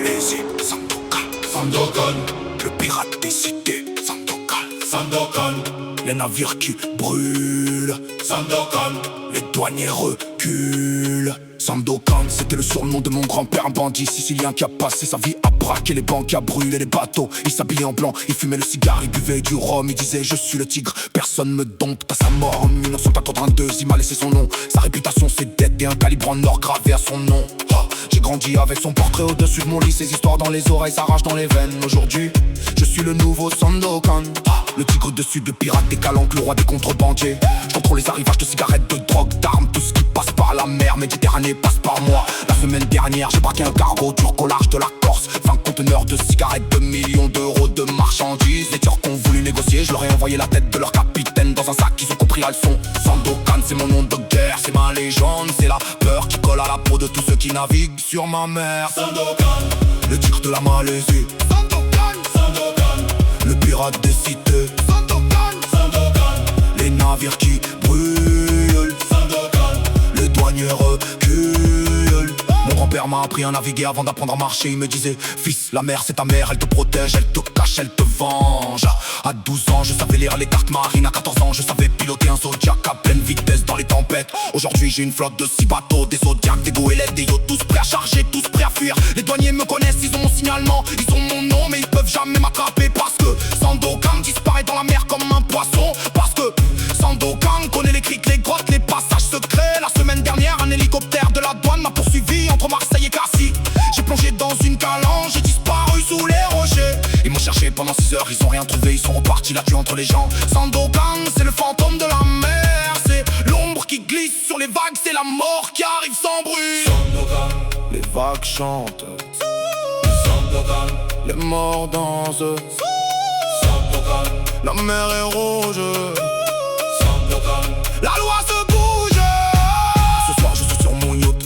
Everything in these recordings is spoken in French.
Malaisie, Sandokan. Sandokan, Le pirate des cités, Sandokan. Sandokan, Les navires qui brûlent, Sandokan, les douaniers reculent. Sandokan, c'était le surnom de mon grand-père, un bandit sicilien qui a passé sa vie à braquer les banques, qui a brûlé les bateaux. Il s'habillait en blanc, il fumait le cigare, il buvait du rhum, il disait je suis le tigre, personne me dompte. À sa mort en 1982, il m'a laissé son nom. Sa réputation c'est d'être et un calibre en or gravé à son nom. J'ai grandi avec son portrait au-dessus de mon lit, ses histoires dans les oreilles, sa rage dans les veines. Aujourd'hui, je suis le nouveau Sandokan, le tigre de sud, le pirate des calanques, le roi des contrebandiers. Je contrôle les arrivages de cigarettes, de drogue, d'armes, tout ce qui passe par la mer Méditerranée passe par moi. La semaine dernière, j'ai braqué un cargo turc au large de la Corse. 20 conteneurs de cigarettes, 2 millions d'euros de marchandises. Les Turcs ont voulu négocier, je leur ai envoyé la tête de leur capitaine dans un sac, ils ont compris la leçon. Sandokan, c'est mon nom de guerre, c'est ma légende, c'est la peur qui colle à la peau de tous ceux qui naviguent sur ma mer. Sandokan, Le tigre de la Malaisie, Sandokan, Sandokan, le pirate des cités, Sandokan, Sandokan, les navires qui brûlent, Sandokan, les douaniers reculent. Mon grand-père m'a appris à naviguer avant d'apprendre à marcher. Il me disait, fils, la mer c'est ta mère, elle te protège, elle te cache, elle te venge. À 12 ans, je savais lire les cartes marines. À 14 ans, je savais piloter un Zodiac à pleine vitesse dans les tempêtes. Aujourd'hui, j'ai une flotte de 6 bateaux, des Zodiacs, des goélettes, des yachts, tous prêts à charger, tous prêts à fuir. Les douaniers me connaissent, ils ont mon signalement, ils ont mon nom, mais ils peuvent jamais m'attraper parce que Sandokan disparaît dans la mer comme un poisson. Parce que Sandokan connaît les criques, les grottes, les passages secrets. La semaine dernière, un hélicoptère de la douane m'a poursuivi entre Marseille et Cassis. J'ai plongé dans une calanque, j'ai disparu sous les rochers. Ils m'ont cherché pendant 6 heures, ils ont rien trouvé, ils sont repartis là-dessus entre les gens. Sandokan, c'est le fantôme de la mer, c'est l'ombre qui glisse sur les vagues, c'est la mort qui arrive sans bruit. Sandokan, Les vagues chantent, Sandokan, les morts dansent, Sandokan, la mer est rouge, Sandokan, la loi se bouge. Ce soir je suis sur mon yacht,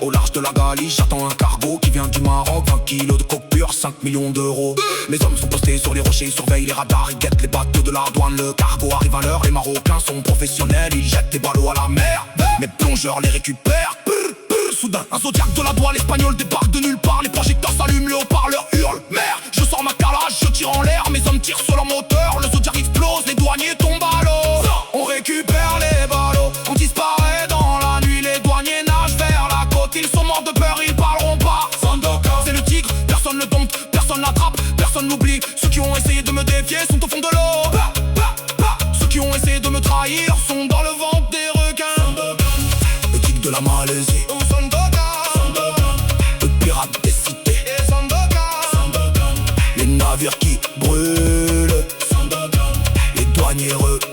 au large de la Galice, j'attends un cargo qui vient du Maroc. 20 kilos de coke pure, 5 millions d'euros. Les hommes sont postés sur les rochers, ils surveillent les radars, ils guettent les bateaux de la douane. Le cargo arrive à l'heure, les Marocains sont professionnels, ils jettent les ballots à la mer. Mes plongeurs les récupèrent. Soudain, un Zodiac de la douane espagnole débarque de nulle part. Les projecteurs s'allument, le haut-parleur hurle merde. Je sors ma calage, je tire en l'air, mes hommes tirent sur leur moteur. Le Zodiac explose, les douaniers tombent à l'eau. On récupère les ballots, on disparaît dans la nuit. Les douaniers nagent vers la côte, ils sont morts de peur, ils parleront pas. Sandokan, C'est le tigre, personne ne tombe, personne l'attrape, personne n'oublie. Ceux qui ont essayé de me défier sont au fond de l'eau. Ceux qui ont essayé de me trahir sont dans le ventre des requins. Le tigre de la Malaisie, le pirate des cités, les navires qui brûlent, les douaniers reculent.